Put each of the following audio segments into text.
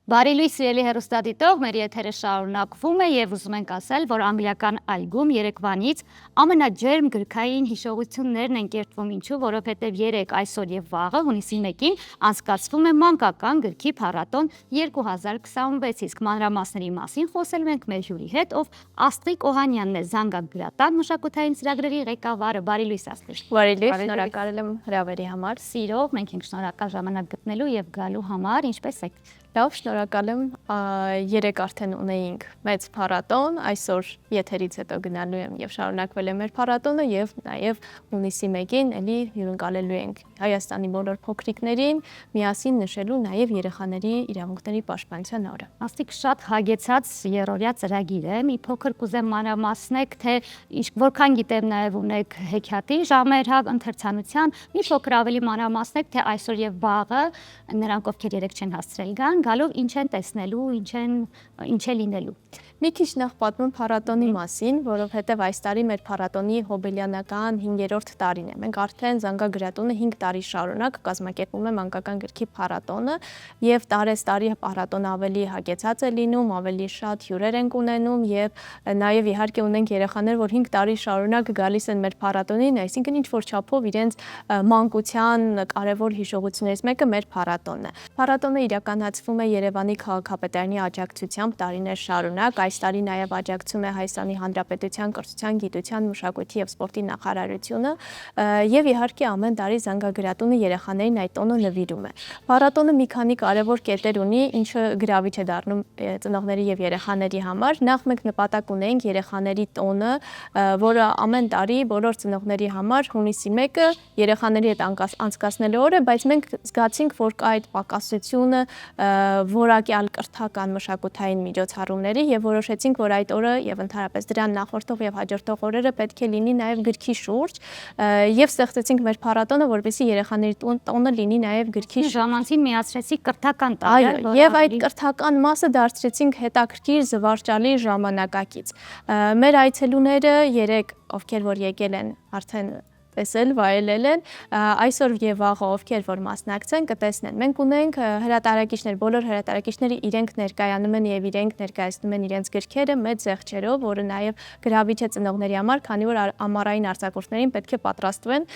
Բարի լույս սիրելի հեռուստադիտող, մեր եթերը շարունակվում է եւ ուզում ենք ասել, որ Ամիրական այգում երեկվանից ամենաջերմ գրքային հիշողություններն են կերտվում, ինչու, որովհետեւ այսօր եւ վաղը հունիսի 1-ին անցկացվում է մանկական գրքի փառատոն 2026, իսկ մանրամասների մասին խոսելու ենք մեր հյուրի հետ, ով Աստղիկ Օհանյանն է, զանգագրատան մշակութային ծրագրերի ղեկավարը։ Բարի լույս Աստղիկ։ Բարի լույս, շնորհակալ եմ հրավերի համար։ Սիրով, մենք ենք շնորհակալ ժամանակ գտնելու եւ գալու համար, ինչպես եք։ Լավ, շնորհակալ եմ, երեք արդեն ունեինք մեծ փառատոն, այսօր եթերից հետո գնալու եմ եւ շարունակվել է մեր փառատոնը եւ նաեւ հունիսի 1-ին էլի հյուրընկալելու ենք Հայաստանի բոլոր փոքրիկներին, միասին նշելու նաեւ երեխաների իրավունքների պաշտպանության օրը։ Աստիկ շատ հագեցած երրորդյա ծրագիր է, մի փոքր կուզեմ մանրամասնեք, թե որքան գիտեմ նաեւ ունեք հեքիաթի ժամեր, ընթերցանության, մի փոքր ավելի մանրամասնեք, թե այսօր եւ վաղը նրանք ովքեր երեք չեն հասցրել գան, գալով ինչ են տեսնելու, ինչ է լինելու։ Մի քիչ նախ պատմեմ փառատոնի մասին, որովհետև այս տարի մեր փառատոնի հոբելյանական 5-րդ տարին է։ Մենք արդեն զանգագրատունը 5 տարի շարունակ կազմակերպում է մանկական գրքի փառատոնը եւ տարեստարի փառատոնը ավելի հագեցած է լինում, ավելի շատ հյուրեր ենք ունենում եւ նաեւ իհարկե ունենք երեխաներ, որ 5 տարի շարունակ գալիս են մեր փառատոնին, այսինքն ինչ որ չափով իրենց մանկության կարևոր հիշողություններից մեկը մեր փառատոնն է։ Փառատոնը իրականացվում է Երևանի քաղաքապետարանի աջակցությամբ տարիներ շարունակ։ Այս տարի նաև աջակցում է Հայաստանի Հանրապետության կրթության, գիտության, մշակույթի եւ սպորտի նախարարությունը եւ իհարկե ամեն տարի զանգագրատունը երեխաներին այդ տոնը նվիրում է։ Փառատոնը մի քանի կարևոր կետեր ունի, ինչը գրավիչ է դառնում ծնողների եւ երեխաների համար։ Նախ մենք նպատակ ունենք երեխաների տոնը, որը ամեն տարի բոլոր ծնողների համար հունիսի 1-ը երեխաների հետ անցկացնելու օր է, բայց մենք զգացինք, որ կա այդ պակասությունը որակյալ կրթական մշակութային միջոցառումների եւ որոշեցինք, որ այդ օրը եւ ընդհանրապես դրան նախորդող եւ հաջորդող օրերը պետք է լինի նաեւ գրքի շուրջ եւ ստեղծեցինք մեր փառատոնը, որպեսզի երեխաների տոնը լինի նաեւ գրքի ժամանցին միացրեցի կրթական տարը, եւ այդ կրթական մասը դարձրեցինք հետաքրքիր զվարճալի ժամանակակից։ Մեր այցելուները երեք, ովքեր որ եկել են արդեն տեսել, վայելել են, այսօր եւ վաղը ովքեր որ մասնակցեն կտեսնեն։ Մենք ունենք հրատարակիչներ, բոլոր հրատարակիչները իրենք ներկայանում են եւ իրենք ներկայացնում են իրենց գրքերը մեծ զեղչերով, որը նաեւ գրավիչ է ծնողների համար, քանի որ ամառային արձակուրդներին պետք է պատրաստվեն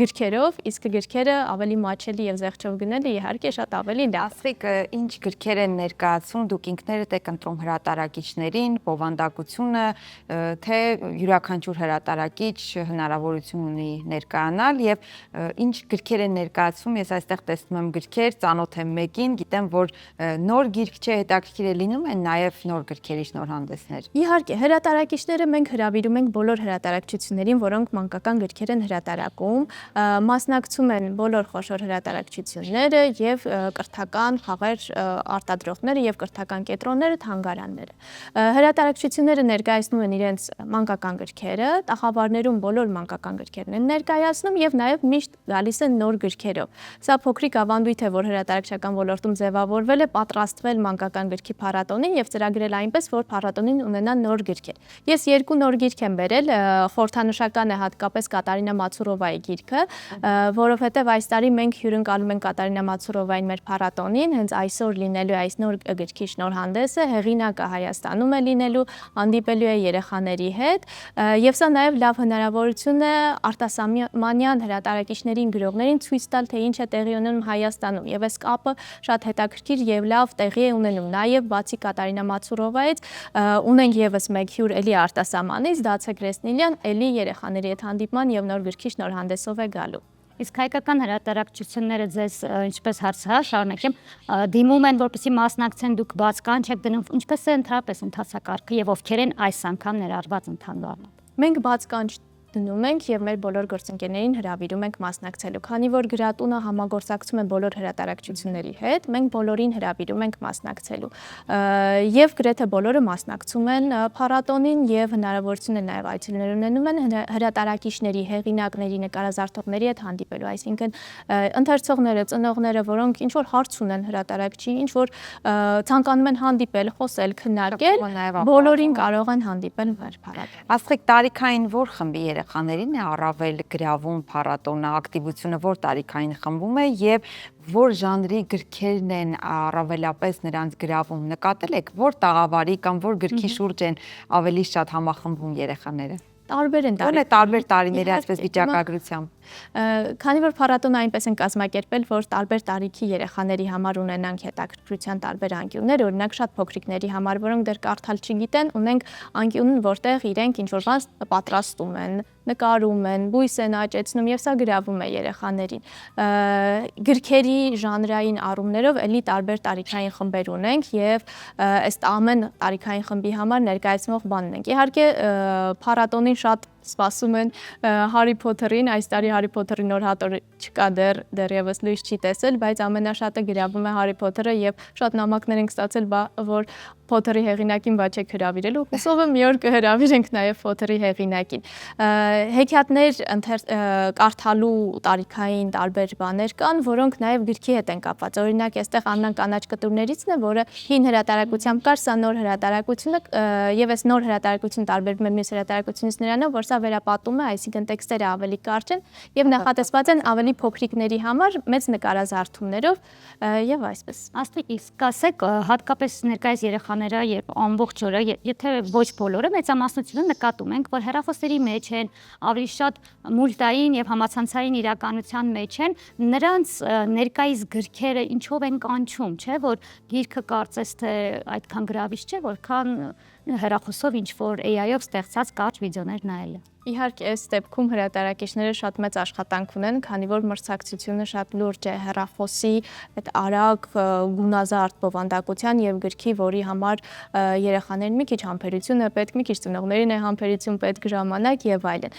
գրքերով, իսկ գրքերը ավելի մաչելի եւ զեղչով գնելը իհարկե շատ ավելի լավ։ Աստղիկ, ինչ գրքեր են ներկայացում, դուք ինքներդ եք ընտրում հրատարակիչներին, բովանդակությունը, թե յուրաքանչյուր հրատարակիչ հնարավորություն ունի ներկայանալ եւ ինչ գրքեր են ներկայացում, ես այստեղ տեսնում եմ գրքեր, ծանոթ եմ մեկին, գիտեմ, որ նոր գիրք չէ, հետաքրքիր է լինում են նաեւ նոր գրքերի շնորհանդեսներ։ Իհարկե, հրատարակիչները մենք հրավիրում ենք բոլոր հրատարակչություններին, որոնք մանկական գրքեր են հրատարակում, մասնակցում են բոլոր խոշոր հրատարակչությունները եւ կրթական խաղեր արտադրողները եւ կրթական կենտրոնները, թանգարանները։ Հրատարակչությունները ներկայացնում են իրենց մանկական գրքերը, տաղավարներում բոլոր մանկական գրքերն են ներկայացնում եւ նաեւ միշտ գալիս են նոր գրքերով։ Սա փոքրիկ ավանդույթ է, որ հրատարակչական ոլորտում ձևավորվել է, պատրաստվել մանկական գրքի փառատոնին եւ ծրագրել այնպես, որ փառատոնին ունենա նոր գրքեր։ Ես 2 նոր գիրք եմ բերել, խորհրդանշական է հատկապես Կատարինա Մացուրովայի գիրքը, որովհետեւ այս տարի մենք հյուրընկալում ենք Կատարինա Մացուրովային մեր փառատոնին, հենց այսօր լինելու այս նոր գրքի շնորհանդեսը, հեղինակը Հայաստանում է լինելու, հանդիպելու է երեխաների հետ եւ սա նաեւ լավ հնարավորություն է արտասահմանյան հրատարակիչներին, գրողներին ցույց տալ, թե ինչ է տեղի ունենում Հայաստանում եւ այս կապը շատ հետաքրքիր եւ լավ տեղի է ունենում։ Նաեւ բացի Կատարինա Մացուրովայից ունենք եւս մեկ հյուր էլի արտասահմանից, Դացե Գրեսնիլյան, էլի երեխաների հետ հանդիպման եւ նոր գրքի շնորհանդեսով է գալու։ Իսկ հայկական հրատարակչությունները ձեզ ինչպես հարցը շարունակեմ, դիմում են, որպեսզի մասնակցեն, դուք բաց կան չեք դնում, ինչպես է ընդհանրապես ընթացակարգը եւ ովքեր են այս անգամ ներառված ընդհանրապես։ Մենք բաց կան դնում ենք եւ մեր բոլոր գործընկերներին հրավիրում ենք մասնակցելու։ Քանի որ գրատունը համագործակցում է բոլոր հրատարակչությունների հետ, մենք բոլորին հրավիրում ենք մասնակցելու։ Եվ գրեթե բոլորը մասնակցում են փառատոնին եւ հնարավորություն է նաեւ այցելուներ ունենում են հրատարակիչների, հեղինակների, նկարազարդողների հետ հանդիպելու, այսինքն ընթերցողները, ծնողները, որոնք ինչ որ հարց ունեն հրատարակչի, ինչ որ ցանկանում են հանդիպել, խոսել, քննարկել, բոլորին կարող են հանդիպել մեր փառատոնում։ Աստղիկ, տարիքային որ խմբի երեխաներին է առավել գրավում փառատոնը, ակտիվությունը որ տարիքային խմբում է եւ որ ժանրի գրքերն են առավելապես նրանց գրավում, նկատել եք որ տաղավարի կամ որ գրքի շուրջ են ավելի շատ համախմբում երեխաները։ Տարբեր են տարբեր տարիների այսպես վիճակագրությամբ։ Քանի որ փառատոնը այնպես են կազմակերպել, որ տարբեր տարիքի երեխաների համար ունենանք հետաքրքրության տարբեր անկյուններ, օրինակ շատ փոքրիկների համար, որոնք դեռ կարդալ չգիտեն, ունենք անկյուն, որտեղ իրենք ինչ-որ բան պատրաստում են, նկարում են, բույս են աճեցնում եւ սա գրավում է երեխաներին։ Գրքերի ժանրային առումներով էլի տարբեր տարիքային խմբեր ունենք եւ ըստ ամեն տարիքային խմբի համար ներկայացնող բան ունենք։ Իհարկե փառատոնին շատ սպասում են Հարի Փոթերին, այս տարի Հարի Փոթերի նոր հատորը չկա դեռևս լույս չի տեսել, բայց ամենաշատը գրավում է Հարի Փոթերը եւ շատ նամակներ ենք ստացել, որ Փոթերի հեղինակին բա չեք հրավիրել, ու հուսով եմ մի օր կհրավիրենք նաեւ Փոթերի հեղինակին։ Հեքիաթներ կարդալու տարիքային տարբեր բաներ կան, որոնք նաեւ գրքի հետ են կապված։ Օրինակ, այստեղ Աննան կանաչ կտուրներիցն է, որը հին հրատարակությամբ կար, սա նոր հրատարակությունը եւ այս նոր հրատարակությունը տարբերվում է մյուս հրատարակությունից նրանով, որ սա վերապատում է, այսինքն տեքստերը ավելի կարճ են եւ նախատեսված են ավելի փոքրիկների համար մեծ նկարազարդումներով եւ այսպես։ Աստղիկ, իսկ ասեք, հատկապես ներկայիս երեխաները երբ ամբողջ օրը, եթե ոչ բոլորը, մեծամասնությունը նկատում ենք, որ հեռախոսների մեջ են, ավելի շատ մուլտային եւ համացանցային իրականության մեջ են, նրանց ներկայիս գրքերը ինչով են կանչում, չէ՞, որ գիրքը կարծես թե այդքան գրավիչ չէ, որքան հեռախոսով ինչ որ AI-ով ստեղծած կարճ վիդեոներ նայելը։ Իհարկե, այս դեպքում հրատարակիչները շատ մեծ աշխատանք ունեն, քանի որ մրցակցությունը շատ լուրջ է հեռախոսի այդ արագ գունազարդ բովանդակության եւ գրքի, որի համար երեխաներին մի քիչ համբերություն է պետք, մի քիչ ծնողներին է համբերություն պետք, ժամանակ եւ այլն։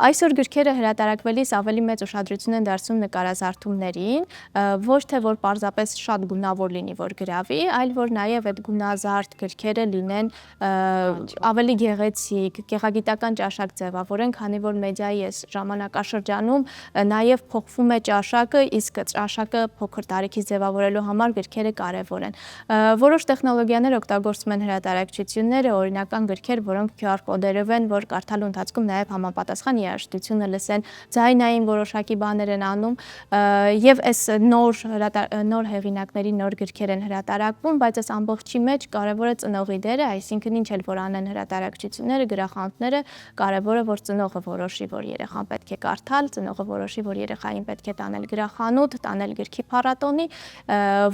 Այսօր գրքերը հրատարակվելիս ավելի մեծ ուշադրություն են դարձնում նկարազարդումներին, ոչ թե որ պարզապես շատ գունավոր լինի, որ գրավի, այլ որ նաեւ այդ գունազարդ գրքերը լինեն ավելի գեղեցիկ, գեղագիտական ճաշակ ձևավորեն, քանի որ մեդիայի այս ժամանակաշրջանում նաև փոխվում է ճաշակը, իսկ ճաշակը փոքր տարիքից ձևավորելու համար գրքերը կարևոր են։ Որոշ տեխնոլոգիաներ օգտագործում են հրատարակչությունները, օրինական գրքեր, որոնք QR կոդերով են, որ կարդալու ընթացքում նաև համապատասխան երաժշտությունը լսեն, ձայնային որոշակի բաներ են անում, եւ այս նոր հեղինակների նոր գրքեր են հրատարակվում, բայց այս ամբողջի մեջ կարևոր է ծնողի դերը, այսինքն ինչ էլ որ անեն հրատարակչությունները, գրախանութները, կարևորը որ ծնողը որոշի, որ երեխան պետք է կարդալ, ծնողը որոշի, որ երեխային պետք է տանել գրախանութ, տանել գրքի փառատոնի,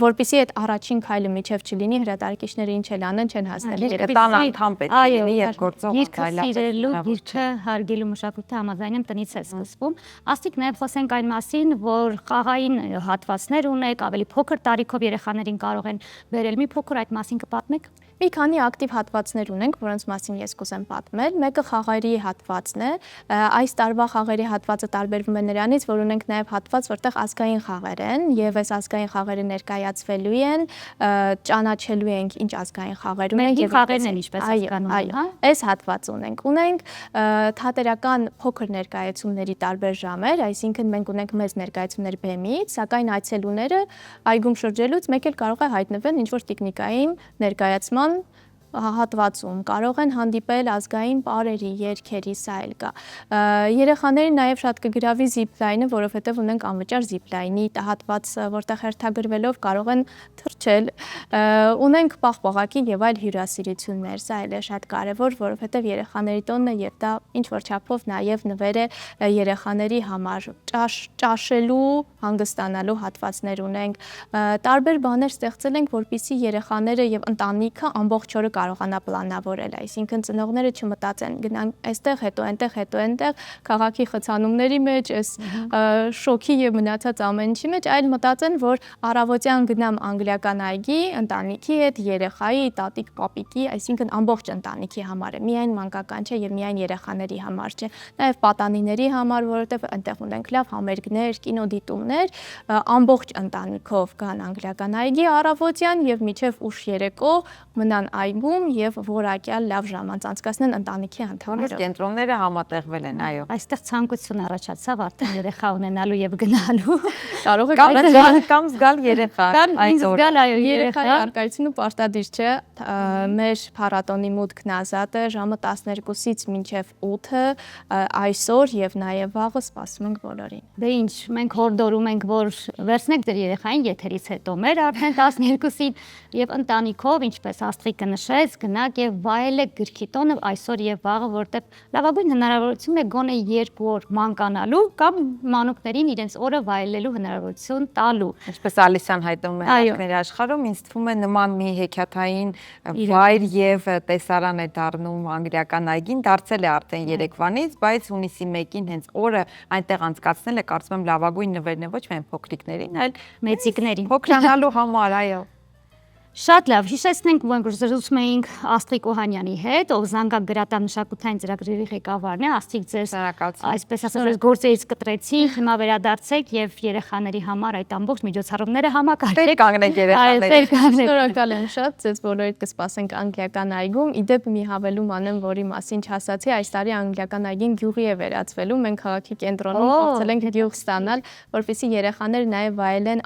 որպեսզի այդ առաջին քայլը միջև չլինի, հրատարակիչները ինչ էլ անեն, չեն հասնել երեխան անդամ պետք է լինի եւ գործող սիրելու, գիրքը հարգելու մշակույթը համաձայնեմ տնից է սկսվում։ Աստիկ նաեւ խոսենք այն մասին, որ խաղային հատվածներ ունեք, ավելի փոքր տարիքով երեխաներին կարող են բերել, մի փոքր այդ մասին կպատմեք։ Մի քանի ակտիվ հատվածներ ունենք, որոնց մասին ես կուզեմ պատմել։ Մեկը խաղերի հատվածն է։ Այս տարվա խաղերի հատվածը տարբերվում է նրանից, որ ունենք նաև հատված, որտեղ ազգային խաղեր են, եւ այս ազգային խաղերը ներկայացվելու են, ճանաչելու ենք ինչ ազգային խաղեր ունենք եւ խաղերն են ինչպես հասկանում, հա։ Այս հատվածը ունենք թատերական փոքր ներկայացումների տարբեր ժամեր, այսինքն մենք ունենք մեծ ներկայացումներ բեմից, սակայն այցելուները այգում շրջելուց մեկ էլ կարող է հայտնվել ինչ-որ տեխնիկային ներկայացման հատվածում, կարող են հանդիպել ազգային պարերի, երգերի, սա էլ կա։ Երեխաներին նաև շատ կգրավի զիպլայնը, որովհետև ունենք անվճար զիպլայնի հատված, որտեղ հերթագրվելով կարող են թռչել։ Ունենք պաղպաղակի եւ այլ հյուրասիրություններ, սա էլ է շատ կարեւոր, որովհետև երեխաների տոնն է եւ դա ինչ որ չափով նաև նվեր է երեխաների համար։ Ճաշելու, հանգստանալու հատվածներ ունենք։ Տարբեր բաներ ստեղծել ենք, որպեսզի երեխաները եւ ընտանիքը ամբողջ օրը կարողանա պլանավորել, այսինքն ծնողները չմտածեն գնան այստեղ, հետո այնտեղ, քաղաքի խցանումների մեջ, այս շոկի եւ մնացած ամեն ինչի մեջ, այլ մտածեն, որ առավոտյան գնամ անգլիական այգի, ընտանիքի հետ, երեխայի, տատիկ, պապիկի, այսինքն ամբողջ ընտանիքի համար է, միայն մանկական չէ եւ միայն երեխաների համար չէ, նաեւ պատանիների համար, որովհետեւ այնտեղ ունենք լավ համերգներ, կինոդիտումներ, ամբողջ ընտանիքով գան անգլիական այգի առավոտյան եւ մինչեւ ուշ երեկո մնան այգում եւ որակյալ լավ ժամանց անցկացնեն ընտանիքի անդամներով։ Կենտրոնները համատեղվել են, այո։ Այստեղ ցանկություն առաջացավ արդեն երեխա ունենալու եւ գնալու։ Կարող է կամ զգալ երեխա կամ ինձ զգալ այո, Երեխայի առկայությունը պարտադիր չէ, մեր փառատոնի մուտքն ազատ է ժամը 12-ից մինչև 8-ը այսօր եւ նաեւ վաղը սպասում ենք բոլորին։ Դե ինչ, մենք հորդորում ենք, որ վերցնեք ձեր երեխային եթերից հետո մեր արդեն 12-ին եւ ընտանիքով, ինչպես Աստղիկը նշեց, գնաք եւ վայելեք գրքի տոնը այսօր եւ վաղը, որտեղ լավագույն հնարավորություն է գոնե 2 օր մանկանալու կամ մանուկներին իրենց օրը վայելելու հնարավորություն տալու։ Ինչպես Ալիսան հայտնում է Ակների աշխարհում, ինձ թվում է նման մի հեքիաթային վայր եւ տեսարան է դառնում անգլիական այգին, դարձել է արդեն Երևանից, բայց հունիսի 1-ին հենց օրը այնտեղ անցկացնել է, կարծում եմ լավագույն նվերն է ոչ միայն փոքրիկներին, այլ մեծիկներին։ փոքրանալու համար, այո։ Շատ լավ, հիշեցնենք, որ զրուցում էինք Աստղիկ Օհանյանի հետ, ով Զանգակ գրատանմշակութային ծրագրերի ղեկավարն է։ Աստղիկ, ձեզ այսպես ասած գործերից կտրեցի, հիմա վերադարձեք եւ երեխաների համար այդ ամբողջ միջոցառումները համակարգեք։ Տեր կանգնեք երեխաներին։ Շնորհակալ եմ շատ, ձեզ բոլորիդ կսպասենք անգլիական այգում։ Իդեպ մի հավելում անեմ, որի մասին չասացի, այս տարի անգլիական այգին գյուղի է վերածվելու։ Մենք քաղաքի կենտրոնում փորձել ենք գյուղ ստանալ, որպեսզի երեխաները նաեւ վայելեն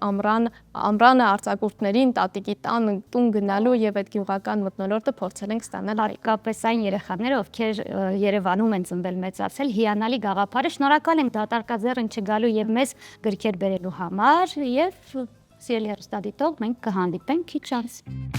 ամռանը արձակուրդներին, տատիկի տուն գնալու եւ այդ գյուղական մթնոլորտը փորձել ենք ստանալ հատկապես այն երեխաները, ովքեր Երևանում են ծնվել մեծացել, հիանալի գաղափար է։ Շնորհակալ ենք դատարկաձեռն չգալու եւ մեզ գրքեր բերելու համար եւ սիրելի հեռուստադիտող, մենք կհանդիպենք քիչ անց։